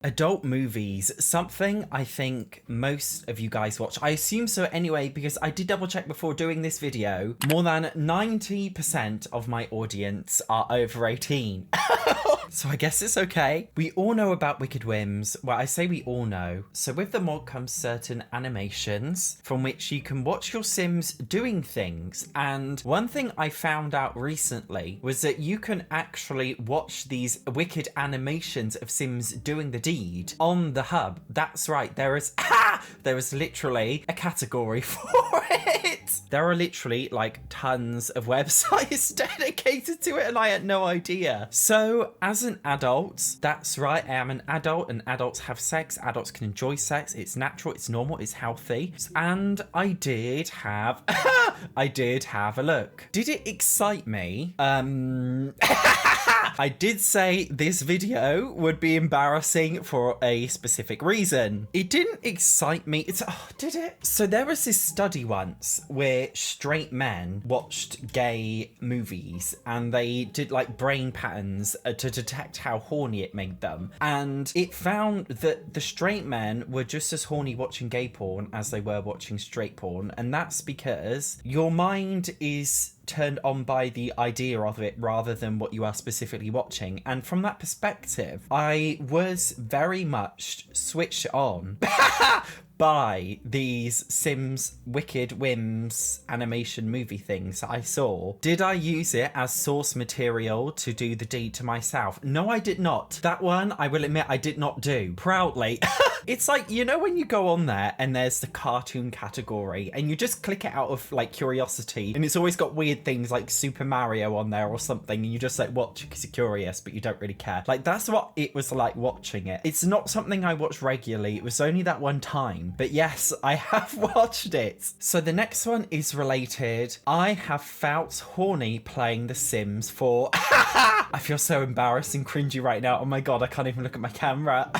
Adult movies, something I think most of you guys watch. I assume so anyway, because I did double check before doing this video. More than 90% of my audience are over 18. So I guess it's okay. We all know about Wicked Whims. Well, I say we all know. So with the mod comes certain animations from which you can watch your Sims doing things. And one thing I found out recently was that you can actually watch these wicked animations of Sims doing the deed on the hub. That's right. There is literally a category for it. There are literally like tons of websites dedicated to it, and I had no idea. So as an adult, that's right, I am an adult, and adults have sex. Adults can enjoy sex. It's natural, it's normal, it's healthy. And I did have a look. Did it excite me? I did say this video would be embarrassing for a specific reason. It didn't excite me. Did it? So there was this study once where straight men watched gay movies and they did like brain patterns to detect how horny it made them. And it found that the straight men were just as horny watching gay porn as they were watching straight porn. And that's because your mind is turned on by the idea of it rather than what you are specifically watching. And from that perspective, I was very much switched on by these Sims Wicked Whims animation movie things that I saw. Did I use it as source material to do the deed to myself? No, I did not. That one, I will admit, I did not do. Proudly. It's like, you know when you go on there and there's the cartoon category and you just click it out of like curiosity, and it's always got weird things like Super Mario on there or something, and you just like watch because you're curious but you don't really care. Like that's what it was like watching it. It's not something I watch regularly. It was only that one time. But yes, I have watched it. So the next one is related. I have felt horny playing The Sims 4. I feel so embarrassed and cringy right now. Oh my god, I can't even look at my camera.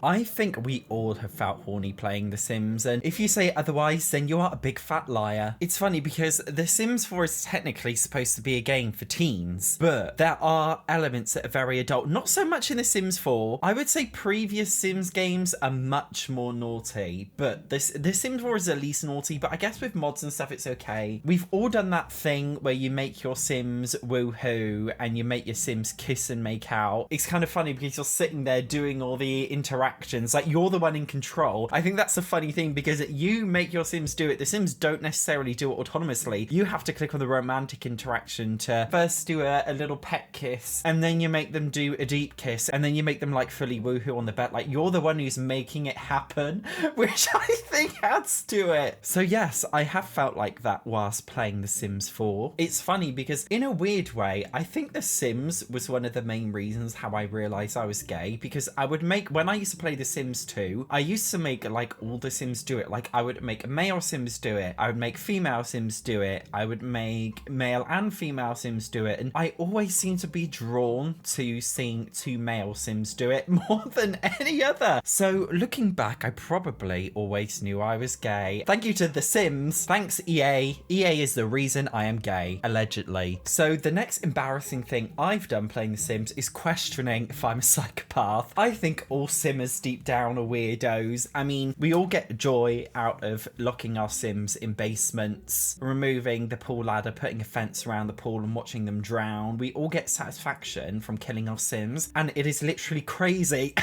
I think we all have felt horny playing The Sims, and if you say otherwise, then you are a big fat liar. It's funny because The Sims 4 is technically supposed to be a game for teens, but there are elements that are very adult. Not so much in The Sims 4. I would say previous Sims games are much more naughty, but The Sims 4 is at least naughty, but I guess with mods and stuff, it's okay. We've all done that thing where you make your Sims woohoo and you make your Sims kiss and make out. It's kind of funny because you're sitting there doing all the interactions, like you're the one in control. I think that's a funny thing because you make your Sims do it. The Sims don't necessarily do it autonomously. You have to click on the romantic interaction to first do a little pet kiss, and then you make them do a deep kiss, and then you make them like fully woohoo on the bed. Like you're the one who's making it happen, which I think adds to it. So yes, I have felt like that whilst playing The Sims 4. It's funny because in a weird way, I think The Sims was one of the main reasons how I realised I was gay, because I would make, when I used to play The Sims 2, I used to make like all the Sims do it. Like I would make male Sims do it, I would make female Sims do it, I would make male and female Sims do it, and I always seem to be drawn to seeing two male Sims do it more than any other. So looking back, I probably always knew I was gay. Thank you to The Sims. Thanks EA. EA is the reason I am gay, allegedly. So the next embarrassing thing I've done playing The Sims is questioning if I'm a psychopath. I think all Simmers deep down are weirdos. I mean, we all get joy out of locking our Sims in basements, removing the pool ladder, putting a fence around the pool and watching them drown. We all get satisfaction from killing our Sims, and it is literally crazy.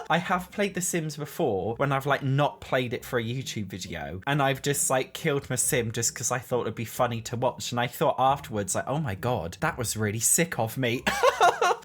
I have played The Sims before when I've like not played it for a YouTube video, and I've just like killed my Sim just because I thought it'd be funny to watch, and I thought afterwards like, oh my god, that was really sick of me.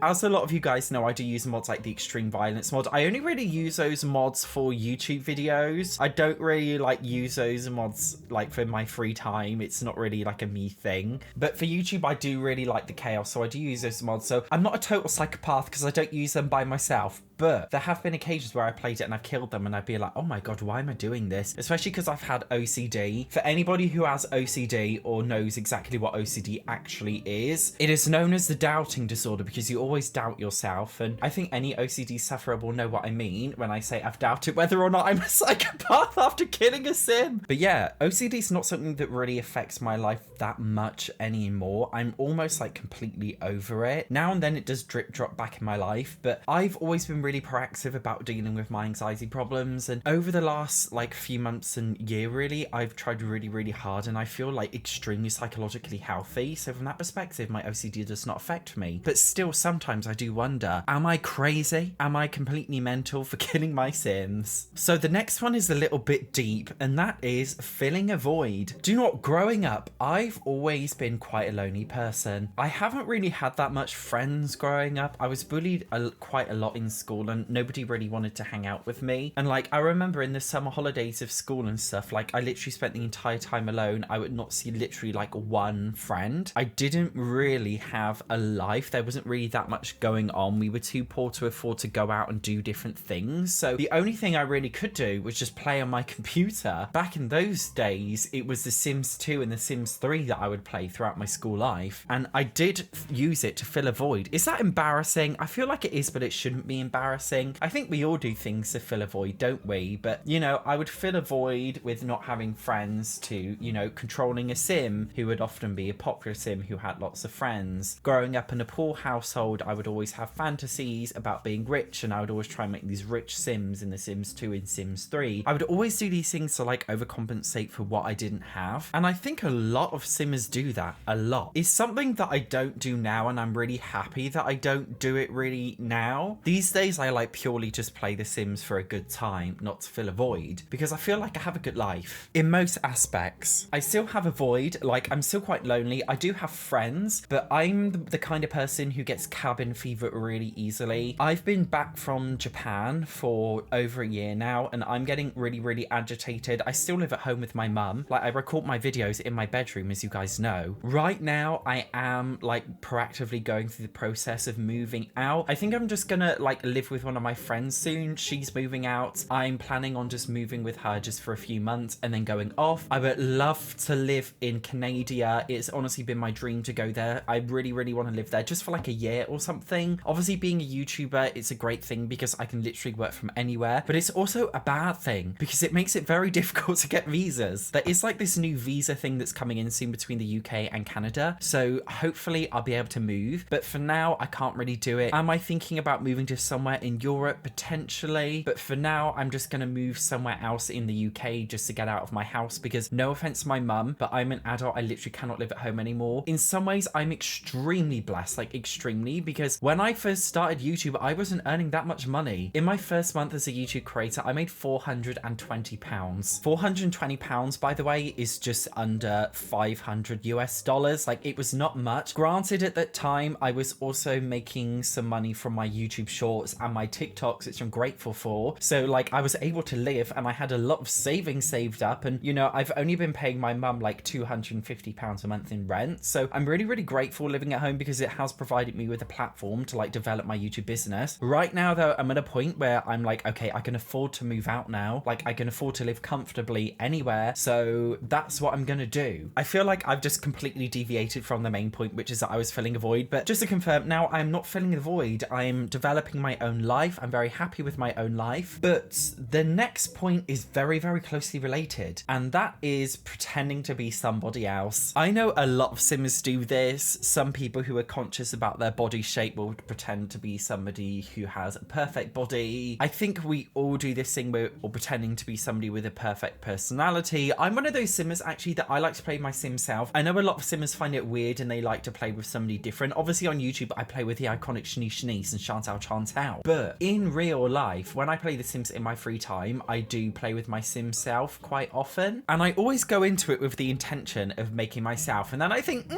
As a lot of you guys know, I do use mods like the extreme violence mod. I only really use those mods for YouTube videos. I don't really like use those mods like for my free time. It's not really like a me thing. But for YouTube, I do really like the chaos, so I do use those mods. So I'm not a total psychopath because I don't use them by myself. But there have been occasions where I played it and I've killed them and I'd be like, oh my god, why am I doing this? Especially because I've had OCD. For anybody who has OCD or knows exactly what OCD actually is, it is known as the doubting disorder, because you always doubt yourself. And I think any OCD sufferer will know what I mean when I say I've doubted whether or not I'm a psychopath after killing a sim. But yeah, OCD is not something that really affects my life that much anymore. I'm almost like completely over it. Now and then it does drip drop back in my life, but I've always been really proactive about dealing with my anxiety problems. And over the last like few months and year, really, I've tried really hard, and I feel like extremely psychologically healthy. So from that perspective, my OCD does not affect me. But still, sometimes I do wonder, am I crazy? Am I completely mental for killing my sims? So the next one is a little bit deep, and that is filling a void. Do you know what? Growing up, I've always been quite a lonely person. I haven't really had that much friends growing up. I was bullied quite a lot in school, and nobody really wanted to hang out with me. And like, I remember in the summer holidays of school and stuff, like I literally spent the entire time alone. I would not see literally like one friend. I didn't really have a life. There wasn't really that much going on. We were too poor to afford to go out and do different things. So the only thing I really could do was just play on my computer. Back in those days, it was The Sims 2 and The Sims 3 that I would play throughout my school life. And I did use it to fill a void. Is that embarrassing? I feel like it is, but it shouldn't be embarrassing. I think we all do things to fill a void, don't we? But, you know, I would fill a void with not having friends to, you know, controlling a sim who would often be a popular sim who had lots of friends. Growing up in a poor household, I would always have fantasies about being rich, and I would always try and make these rich sims in The Sims 2 and Sims 3. I would always do these things to like overcompensate for what I didn't have. And I think a lot of simmers do that a lot. It's something that I don't do now, and I'm really happy that I don't do it really now. These days I like purely just play The Sims for a good time, not to fill a void, because I feel like I have a good life in most aspects. I still have a void, like I'm still quite lonely. I do have friends, but I'm the kind of person who gets cabin fever really easily. I've been back from Japan for over a year now, and I'm getting really agitated. I still live at home with my mum. Like, I record my videos in my bedroom, as you guys know. Right now, I am like proactively going through the process of moving out. I think I'm just gonna like live with one of my friends soon. She's moving out. I'm planning on just moving with her just for a few months and then going off. I would love to live in Canada. It's honestly been my dream to go there. I really want to live there just for like a year or something. Obviously, being a YouTuber, it's a great thing because I can literally work from anywhere, but it's also a bad thing because it makes it very difficult to get visas. There is like this new visa thing that's coming in soon between the UK and Canada, so hopefully I'll be able to move, but for now I can't really do it. Am I thinking about moving to somewhere in Europe? Potentially, but for now I'm just gonna move somewhere else in the UK just to get out of my house, because no offense to my mum, but I'm an adult. I literally cannot live at home anymore. In some ways I'm extremely blessed, like extremely, because when I first started YouTube I wasn't earning that much money. In my first month as a YouTube creator I made £420. £420, by the way, is just under 500 US dollars. Like, it was not much. Granted, at that time I was also making some money from my YouTube shorts and my TikToks, which I'm grateful for. So like, I was able to live, and I had a lot of savings saved up, and you know, I've only been paying my mum like £250 a month in rent. So I'm really grateful living at home because it has provided me with a platform to like develop my YouTube business. Right now though, I'm at a point where I'm like, okay, I can afford to move out now. Like, I can afford to live comfortably anywhere. So that's what I'm gonna do. I feel like I've just completely deviated from the main point, which is that I was filling a void. But just to confirm, now I'm not filling a void. I'm developing my own life. I'm very happy with my own life. But the next point is very closely related, and that is pretending to be somebody else. I know a lot of simmers do this. Some people who are conscious about their body shape will pretend to be somebody who has a perfect body. I think we all do this thing where we're pretending to be somebody with a perfect personality. I'm one of those simmers actually that I like to play my sim self. I know a lot of simmers find it weird and they like to play with somebody different. Obviously on YouTube I play with the iconic Shanice and Chantal. But in real life, when I play The Sims in my free time, I do play with my sim self quite often. And I always go into it with the intention of making myself. And then I think,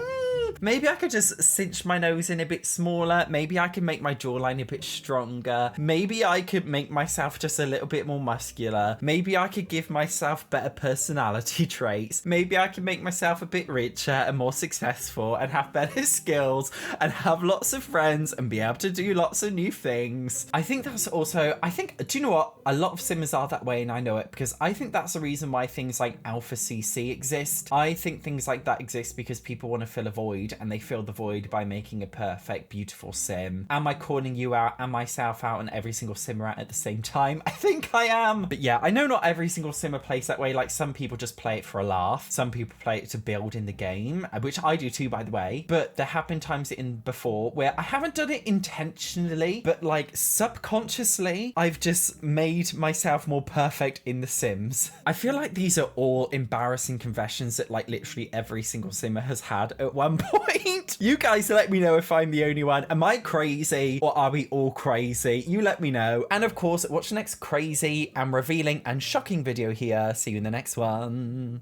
maybe I could just cinch my nose in a bit smaller. Maybe I can make my jawline a bit stronger. Maybe I could make myself just a little bit more muscular. Maybe I could give myself better personality traits. Maybe I can make myself a bit richer and more successful and have better skills and have lots of friends and be able to do lots of new things. I think that's also, do you know what? A lot of simmers are that way, and I know it, because I think that's the reason why things like Alpha CC exist. I think things like that exist because people want to fill a void. void, and they fill the void by making a perfect, beautiful sim. Am I calling you out and myself out and every single simmer out at the same time? I think I am. But yeah, I know not every single simmer plays that way. Like, some people just play it for a laugh. Some people play it to build in the game, which I do too, by the way. But there have been times in before where I haven't done it intentionally, but like subconsciously, I've just made myself more perfect in The Sims. I feel like these are all embarrassing confessions that like literally every single simmer has had at one point. You guys let me know if I'm the only one. Am I crazy, or are we all crazy? You let me know. And of course, watch the next crazy and revealing and shocking video here. See you in the next one.